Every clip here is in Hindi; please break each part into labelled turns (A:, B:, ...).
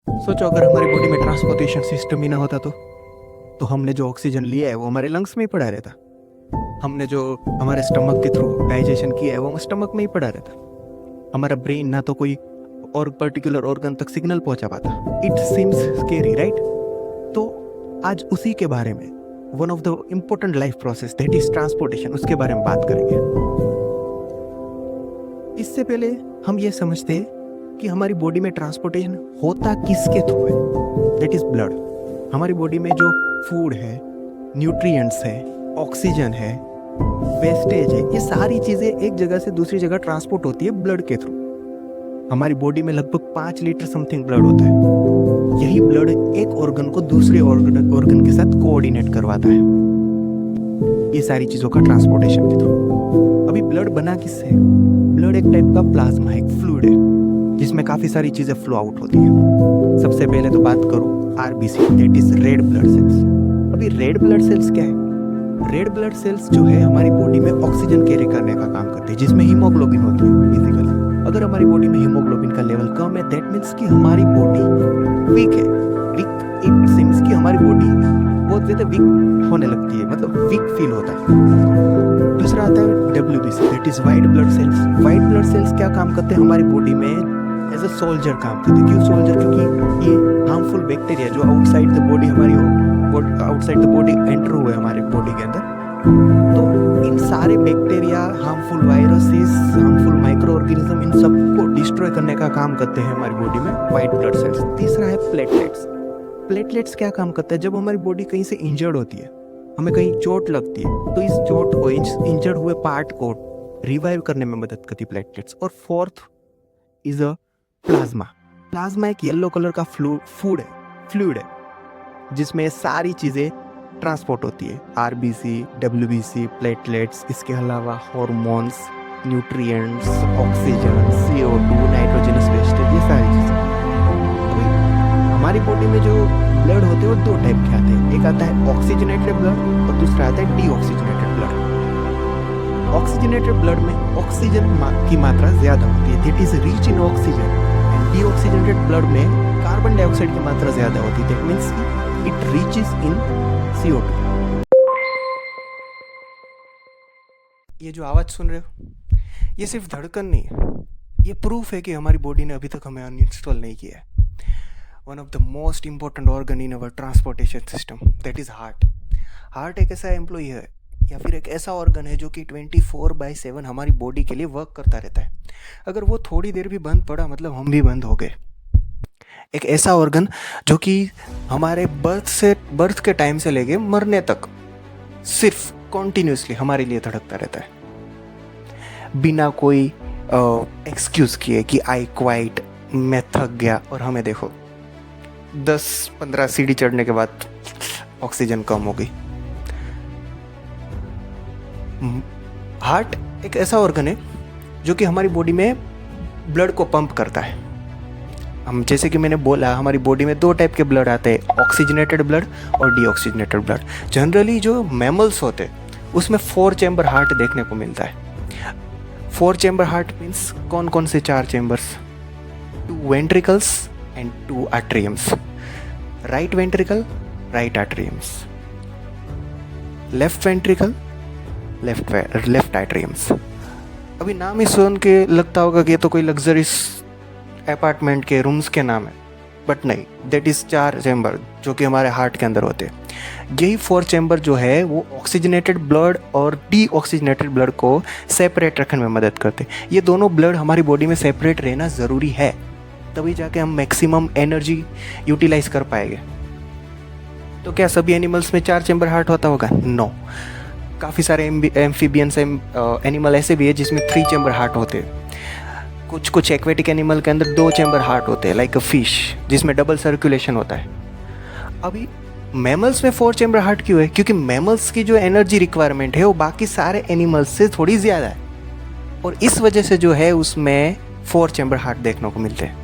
A: सोचो अगर हमारी बॉडी में ट्रांसपोर्टेशन सिस्टम ही ना होता तो हमने जो ऑक्सीजन लिया है वो हमारे लंग्स में ही पड़ा रहता। हमने जो हमारे स्टमक के थ्रू डाइजेशन किया है वो स्टमक में ही पड़ा रहता। हमारा ब्रेन ना तो कोई और पर्टिकुलर ऑर्गन तक सिग्नल पहुंचा पाता। It seems scary, right? तो आज उसी के बारे में, one of the important life process that is transportation, उसके बारे में बात करेंगे। इससे पहले हम ये समझते हैं कि हमारी बॉडी में ट्रांसपोर्टेशन होता किसके थ्रू है। That is blood. हमारी बॉडी में जो फूड है, न्यूट्रिएंट्स है, ऑक्सीजन है, वेस्टेज है, ये सारी चीज़ें एक जगह से दूसरी जगह ट्रांसपोर्ट होती है ब्लड के थ्रू। हमारी बॉडी में लगभग 5 लीटर समथिंग ब्लड होता है। यही ब्लड एक ऑर्गन को दूसरे ऑर्गन के साथ कोऑर्डिनेट करवाता है, ये सारी चीज़ों का ट्रांसपोर्टेशन के थ्रू। अभी ब्लड बना किससे है? ब्लड एक टाइप का प्लाज्मा है, एक फ्लूइड है जिसमें काफ़ी सारी चीज़ें फ्लो आउट होती हैं। सबसे पहले तो बात करूँ RBC, that is red blood cells. अभी रेड ब्लड सेल्स क्या है? रेड ब्लड सेल्स जो है हमारी बॉडी में ऑक्सीजन कैरी करने का काम करते हैं, जिसमें हीमोग्लोबिन होती है बेसिकली। अगर हमारी बॉडी में हीमोग्लोबिन का लेवल कम है, दैट मीन्स कि हमारी बॉडी वीक है। वीक इट सीम्स कि हमारी बॉडी बहुत ज़्यादा वीक होने लगती है, मतलब वीक फील होता है। दूसरा आता है WBC, that is white blood cells. White blood cells क्या काम करते हैं? हमारी बॉडी में एज अ सोल्जर काम करते हैं। क्यों सोल्जर? क्योंकि ये हार्मफुल बैक्टीरिया जो outside the body outside the body enter हुए हमारे बॉडी के अंदर, तो इन सारे bacteria, harmful viruses, harmful microorganism, इन सबको डिस्ट्रॉय करने का काम करते हैं हमारी बॉडी में वाइट ब्लड सेल्स। तीसरा है प्लेटलेट्स। प्लेटलेट्स क्या काम करते हैं? जब हमारी बॉडी कहीं से इंजर्ड होती है, हमें कहीं चोट लगती है, तो इस चोट को, इंजर्ड हुए पार्ट को रिवाइव करने में मदद करती है प्लेटलेट्स। और fourth is a plasma. Plasma एक येलो कलर का फ्लूइड है जिसमें सारी चीज़ें ट्रांसपोर्ट होती है। आरबीसी, डब्ल्यूबीसी, प्लेटलेट्स, इसके अलावा hormones, nutrients, oxygen, CO2, nitrogenous wastage, ये सारी चीज़ें। हमारी बॉडी में जो ब्लड होते हैं वो 2 टाइप के आते हैं। एक आता है ऑक्सीजनेटेड ब्लड और दूसरा आता है डीऑक्सीजनेटेड ब्लड। ऑक्सीजनेटेड ब्लड में ऑक्सीजन की मात्रा ज़्यादा होती है, that is rich in oxygen. Deoxygenated blood में कार्बन डाइऑक्साइड की मात्रा ज़्यादा होती है, that means it reaches in CO2। ये जो आवाज़ सुन रहे हो, ये सिर्फ धड़कन नहीं है, ये प्रूफ है कि हमारी बॉडी ने अभी तक हमें अनइंस्टॉल नहीं किया है one of the most important organ in our transportation system, that is heart. Heart एक ऐसा एम्प्लॉय है या फिर एक ऐसा ऑर्गन है जो कि 24/7 हमारी बॉडी के लिए वर्क करता रहता है। अगर वो थोड़ी देर भी बंद पड़ा, मतलब हम भी बंद हो गए। एक ऐसा ऑर्गन जो कि हमारे बर्थ के टाइम से लेके मरने तक सिर्फ कॉन्टिन्यूसली हमारे लिए धड़कता रहता है, बिना कोई एक्सक्यूज़ किए कि आई क्वाइट, मैं थक गया। और हमें देखो 10-15 सीढ़ी चढ़ने के बाद ऑक्सीजन कम हो गई। हार्ट एक ऐसा ऑर्गन है जो कि हमारी बॉडी में ब्लड को पंप करता है। हम, जैसे कि मैंने बोला, हमारी बॉडी में 2 टाइप के ब्लड आते हैं, ऑक्सीजनेटेड ब्लड और डीऑक्सीजनेटेड ब्लड। जनरली जो मैमल्स होते हैं उसमें 4 चैम्बर हार्ट देखने को मिलता है। 4 चैम्बर हार्ट मीन्स कौन कौन से 4 chambers? 2 ventricles and 2 atriums. Right ventricle, right atriums, left ventricle, left atriums. अभी नाम ही सुन के लगता होगा कि ये तो कोई लग्जरीज अपार्टमेंट के रूम्स के नाम है, बट नहीं, दैट इज़ 4 चैम्बर जो कि हमारे हार्ट के अंदर होते हैं। यही 4 चैम्बर जो है वो ऑक्सीजनेटेड ब्लड और डीऑक्सीजनेटेड ब्लड को सेपरेट रखने में मदद करते हैं। ये दोनों ब्लड हमारी बॉडी में सेपरेट रहना ज़रूरी है, तभी जाके हम मैक्सिमम एनर्जी यूटिलाइज कर पाएंगे। तो क्या सभी एनिमल्स में 4 चैम्बर हार्ट होता होगा? नो। काफ़ी सारे एम्फीबियंस एनिमल ऐसे भी है जिसमें 3 चैम्बर हार्ट होते हैं। कुछ एक्वेटिक एनिमल के अंदर 2 चैम्बर हार्ट होते हैं, लाइक अ फिश, जिसमें डबल सर्कुलेशन होता है। अभी मैमल्स में 4 चैम्बर हार्ट क्यों है? क्योंकि मैमल्स की जो एनर्जी रिक्वायरमेंट है वो बाकी सारे एनिमल्स से थोड़ी ज़्यादा है, और इस वजह से जो है उसमें 4 चैम्बर हार्ट देखने को मिलते हैं।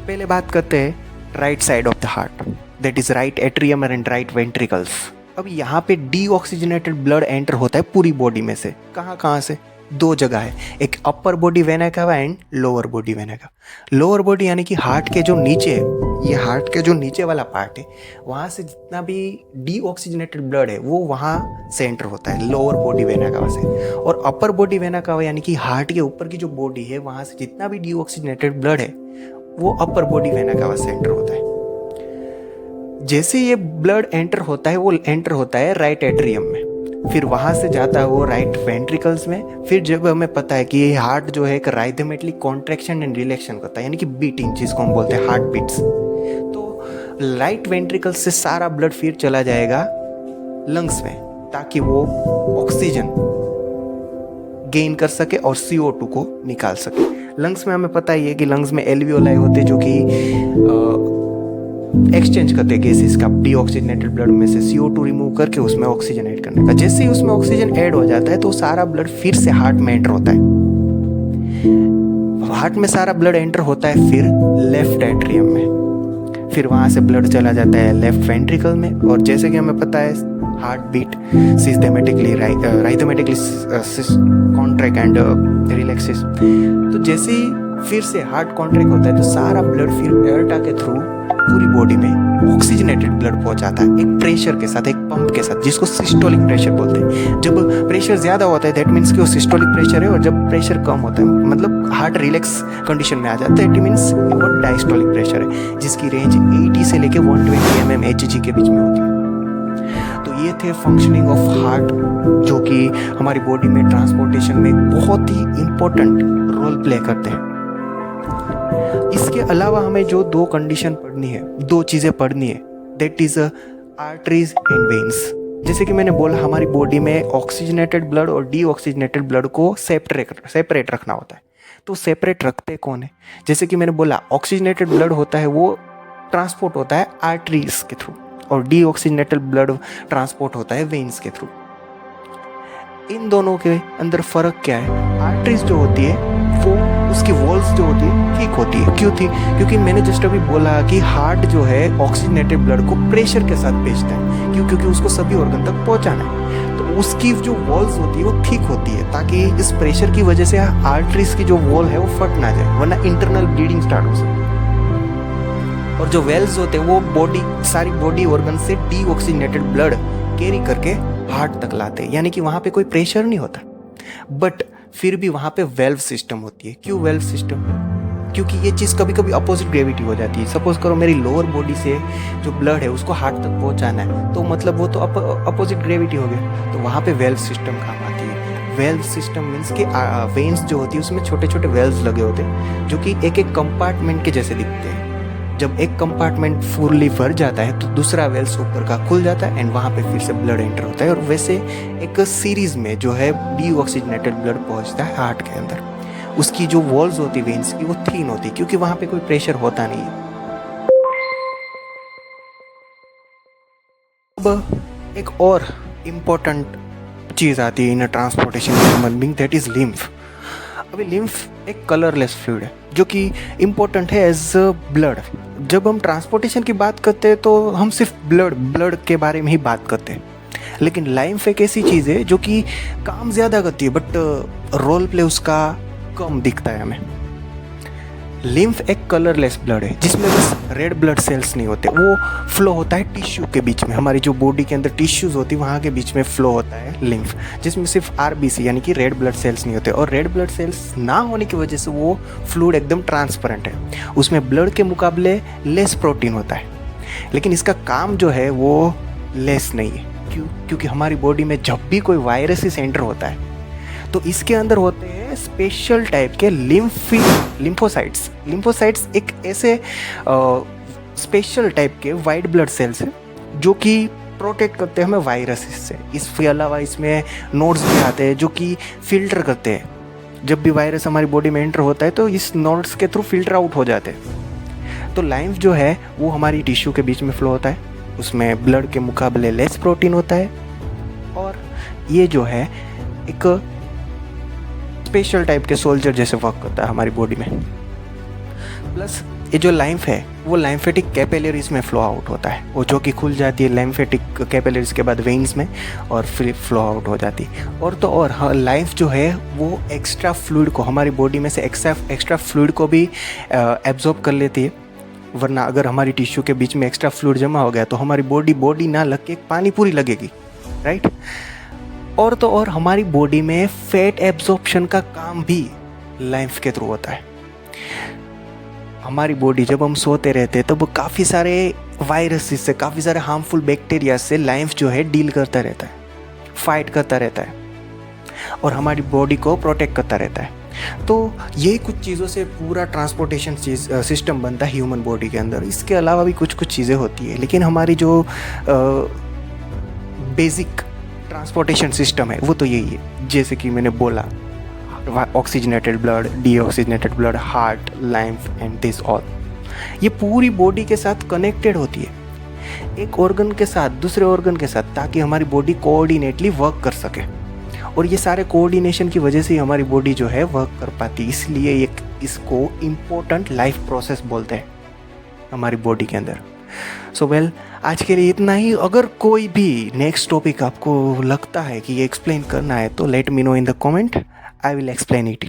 A: पहले बात करते हैं right side of the heart, that is right atrium and right ventricles. अब यहाँ पे डीऑक्सीजनेटेड ब्लड एंटर होता है पूरी बॉडी में से। कहाँ कहाँ से? दो जगह है, एक upper body vena cava and lower body vena cava. Lower body यानी कि हार्ट के जो नीचे है, ये हार्ट के जो नीचे वाला पार्ट है, वहाँ से जितना भी डीऑक्सीजनेटेड ब्लड है वो वहाँ से एंटर होता है लोअर बॉडी वेना कावा से। और अपर बॉडी वेना कावा यानी कि हार्ट के ऊपर की जो बॉडी है, वहाँ से जितना भी डीऑक्सीजनेटेड ब्लड है वो अपर बॉडी वेना कावा से एंटर होता है। जैसे ये ब्लड एंटर होता है, वो एंटर होता है राइट एट्रियम में, फिर वहाँ से जाता है वो राइट वेंट्रिकल्स में। फिर जब हमें पता है कि ये हार्ट जो है एक राइथमेटिक कॉन्ट्रैक्शन एंड रिलैक्शन करता है, यानी कि बीटिंग जिसको हम बोलते हैं हार्ट बीट्स, तो राइट वेंट्रिकल से सारा ब्लड फिर चला जाएगा लंग्स में, ताकि वो ऑक्सीजन गेन कर सके और CO2 को निकाल सके। लंग्स में हमें पता ही है कि लंग्स में एल्वियोलाई होते हैं जो कि एक्सचेंज करते हैं गैसेस का, डीऑक्सीजनेटेड ब्लड में से CO2 रिमूव करके उसमें ऑक्सीजन ऐड करने का। जैसे ही उसमें ऑक्सीजन ऐड हो जाता है तो सारा ब्लड फिर से हार्ट में एंटर होता है। हार्ट में सारा ब्लड एंटर होता है फिर लेफ्ट एट्रियम में, फिर वहाँ से ब्लड चला जाता है लेफ्ट वेंट्रिकल में। और जैसे कि हमें पता है heart beat systematically rhythmically contract and relaxes, तो जैसे ही फिर से हार्ट कॉन्ट्रैक्ट होता है तो सारा ब्लड फिर एयरटा के थ्रू पूरी बॉडी में ऑक्सीजनेटेड ब्लड पहुंचाता है, एक प्रेशर के साथ, एक पंप के साथ, जिसको सिस्टोलिक प्रेशर बोलते हैं। जब प्रेशर ज़्यादा होता है दैट मीन्स कि वो सिस्टोलिक प्रेशर है, और जब प्रेशर कम होता है मतलब हार्ट रिलैक्स कंडीशन में आ जाता है, इट मीन्स वो डायस्टोलिक प्रेशर है, जिसकी रेंज 80 से लेके 120 mmHg के बीच में होती है। तो ये थे फंक्शनिंग ऑफ हार्ट, जो कि हमारी बॉडी में ट्रांसपोर्टेशन में बहुत ही इम्पोर्टेंट रोल प्ले करते हैं। इसके अलावा हमें जो दो कंडीशन पढ़नी है, दो चीज़ें पढ़नी है, that is arteries and veins. जैसे कि मैंने बोला हमारी बॉडी में ऑक्सीजनेटेड ब्लड और डीऑक्सीजनेटेड ब्लड को सेपरेट रखना होता है। तो सेपरेट रखते कौन है? जैसे कि मैंने बोला ऑक्सीजनेटेड ब्लड होता है वो ट्रांसपोर्ट होता है आर्टरीज के थ्रू, और डीऑक्सीजनेटेड ब्लड ट्रांसपोर्ट होता है वेन्स के थ्रू। इन दोनों के अंदर फ़र्क क्या है? आर्टरीज जो होती है वो उसकी वॉल्स जो होती है ठीक होती है। क्योंकि मैंने जस्ट अभी बोला कि हार्ट जो है ऑक्सीजनेटेड ब्लड को प्रेशर के साथ भेजता है, क्योंकि उसको सभी ऑर्गन तक पहुंचाना है। तो उसकी जो वॉल्स होती है वो ठीक होती है, ताकि इस प्रेशर की वजह से आर्टरीज की जो वॉल है वो फट ना जाए, वरना इंटरनल ब्लीडिंग स्टार्ट हो सकती है। और जो वेल्स होते हैं वो सारी बॉडी ऑर्गन से डीऑक्सीजनेटेड ब्लड कैरी करके हार्ट तक लाते हैं, यानी कि वहाँ पे कोई प्रेशर नहीं होता, बट फिर भी वहाँ पे वेल्व सिस्टम होती है। क्यों वेल्व सिस्टम? क्योंकि ये चीज़ कभी कभी अपोजिट ग्रेविटी हो जाती है। सपोज करो मेरी लोअर बॉडी से जो ब्लड है उसको हार्ट तक पहुँचाना है, तो मतलब वो तो अपोजिट ग्रेविटी हो गया, तो वहाँ पे वेल्व सिस्टम काम आती है। वेल्व सिस्टम मीन्स कि वेन्स जो होती है उसमें छोटे छोटे वेल्व्स लगे होते हैं, जो कि एक एक कंपार्टमेंट के जैसे दिखते हैं। जब एक कंपार्टमेंट फुल्ली भर जाता है तो दूसरा वेल्स ऊपर का खुल जाता है एंड वहाँ पे फिर से ब्लड एंटर होता है, और वैसे एक सीरीज में जो है डीऑक्सीजनेटेड ब्लड पहुँचता है हार्ट के अंदर। उसकी जो वॉल्स होती है वेन्स की वो थीन होती है, क्योंकि वहाँ पे कोई प्रेशर होता नहीं है। अब एक और इम्पोर्टेंट चीज़ आती है इन transportation human being, that is lymph. अभी लिम्फ एक कलरलेस फ्लूइड है जो कि इम्पोर्टेंट है एज ब्लड। जब हम ट्रांसपोर्टेशन की बात करते हैं तो हम सिर्फ ब्लड के बारे में ही बात करते हैं, लेकिन लिम्फ एक ऐसी चीज़ है जो कि काम ज़्यादा करती है बट रोल प्ले उसका कम दिखता है हमें। लिम्फ एक कलरलेस ब्लड है जिसमें बस रेड ब्लड सेल्स नहीं होते, वो फ्लो होता है टिश्यू के बीच में। हमारी जो बॉडी के अंदर टिश्यूज़ होती है वहाँ के बीच में फ्लो होता है लिम्फ, जिसमें सिर्फ RBC यानी कि रेड ब्लड सेल्स नहीं होते। और रेड ब्लड सेल्स ना होने की वजह से वो फ्लूइड एकदम ट्रांसपेरेंट है, उसमें ब्लड के मुकाबले लेस प्रोटीन होता है, लेकिन इसका काम जो है वो लेस नहीं है। क्यों? क्योंकि हमारी बॉडी में जब भी कोई वायरस एंटर होता है तो इसके अंदर होते हैं स्पेशल टाइप के लिम्फोसाइट्स। लिम्फोसाइट्स एक ऐसे स्पेशल टाइप के वाइट ब्लड सेल्स हैं जो कि प्रोटेक्ट करते हैं हमें वायरस से। इसके अलावा इसमें नोड्स भी आते हैं जो कि फिल्टर करते हैं। जब भी वायरस हमारी बॉडी में एंटर होता है तो इस नोड्स के थ्रू फिल्टर आउट हो जाते हैं। तो लिम्फ जो है वो हमारी टिश्यू के बीच में फ्लो होता है, उसमें ब्लड के मुकाबले लेस प्रोटीन होता है, और ये जो है एक स्पेशल टाइप के सोल्जर जैसे वर्क करता है हमारी बॉडी में। प्लस ये जो लिम्फ है वो लाइम्फेटिक कैपिलरीज में फ्लो आउट होता है, वो जो कि खुल जाती है लाइम्फेटिक कैपिलरीज के बाद वेन्स में और फिर फ्लो आउट हो जाती है। और तो और लाइफ जो है वो एक्स्ट्रा फ्लूइड को, हमारी बॉडी में से एक्स्ट्रा फ्लूइड को भी एब्जॉर्ब कर लेती है। वरना अगर हमारी टिश्यू के बीच में एक्स्ट्रा फ्लूइड जमा हो गया तो हमारी बॉडी ना लग के पानी पूरी लगेगी, राइट। और तो और हमारी बॉडी में फैट एब्जॉर्प्शन का काम भी लाइम्फ के थ्रू होता है। हमारी बॉडी जब हम सोते रहते हैं तब काफ़ी सारे वायरसेस से, काफ़ी सारे हार्मफुल बैक्टीरिया से लाइम्फ जो है डील करता रहता है, फाइट करता रहता है और हमारी बॉडी को प्रोटेक्ट करता रहता है। तो यही कुछ चीज़ों से पूरा ट्रांसपोर्टेशन सिस्टम बनता है ह्यूमन बॉडी के अंदर। इसके अलावा भी कुछ चीज़ें होती है, लेकिन हमारी जो बेसिक ट्रांसपोर्टेशन सिस्टम है वो तो यही है। जैसे कि मैंने बोला, oxygenated blood, deoxygenated blood, heart, lymph and this all, ये पूरी बॉडी के साथ कनेक्टेड होती है, एक ऑर्गन के साथ दूसरे ऑर्गन के साथ, ताकि हमारी बॉडी कोऑर्डिनेटली वर्क कर सके। और ये सारे कोऑर्डिनेशन की वजह से ही हमारी बॉडी जो है वर्क कर पाती है। इसलिए इसको इम्पोर्टेंट लाइफ प्रोसेस बोलते हैं हमारी बॉडी के अंदर। सो वेल, आज के लिए इतना ही। अगर कोई भी नेक्स्ट टॉपिक आपको लगता है कि ये एक्सप्लेन करना है तो let me know in the comment, I will explain it.